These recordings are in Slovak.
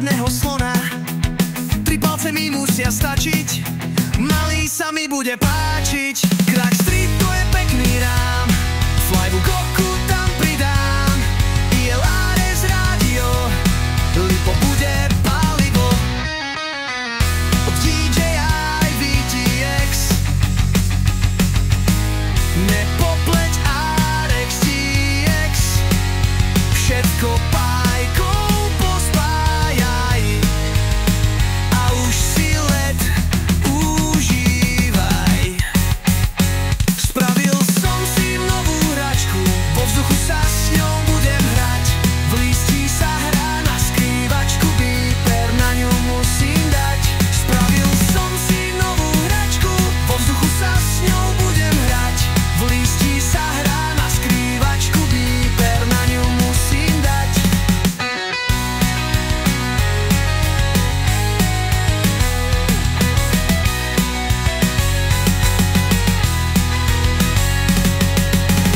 čierneho slona. 3 palce mi musia stačiť, malý sa mi bude páčiť. Crack Street, to je pekný rám, Flybu koku tam pridám. ILRS rádio, Lipo bude palivo. Od DJ aj VTX, nepopleť RX TX, všetko pájkou pospájaj a už si let užívaj. Spravil som si novú hračku, vo vzduchu sa s ňou budem hrať. V lístí sa hrá na skrývačku, bíper na ňu musím dať. Spravil som si novú hračku, vo vzduchu sa s ňou budem hrať. V lístí sa hrá na skrývačku, bíper na ňu musím dať.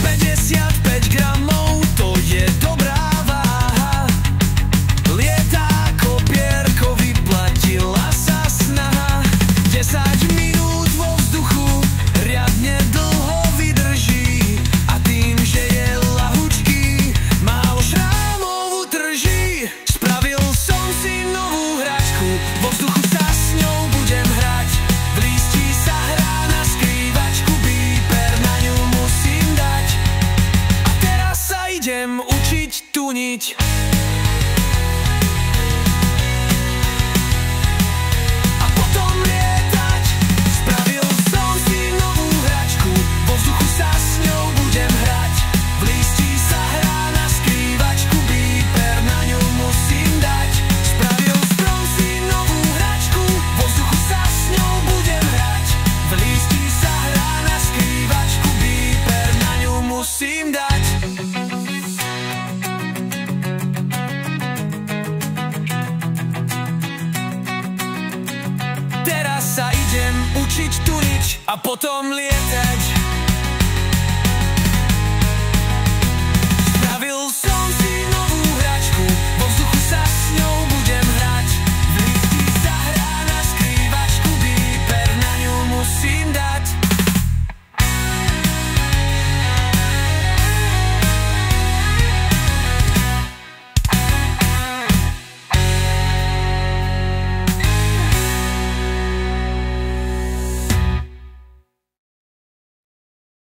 Päťdesiatpäť gramov, to je dobrá váha. Lietá ako pierko, vyplatila sa snaha. 10 minút vo vzduchu riadne dlho vydrží, a tým, že je lahučký, málo šrámov utrží. Spravil som si novú hračku, vo vzduchu sa s ňou budem hrať. V lístí sa hrá na skrývačku, bíper na ňu musím dať. A teraz sa idem učiť tuniť. A potom lietať. Spravil som si novú hračku, vo vzduchu sa s ňou budem hrať. V lístí sa hrá na skrývačku, bíper na ňu musím dať. Spravil som si novú hračku, vo vzduchu sa s ňou budem hrať. V lístí sa hrá na skrývačku, bíper na ňu musím dať. Teraz sa idem učiť tuniť a potom lietať.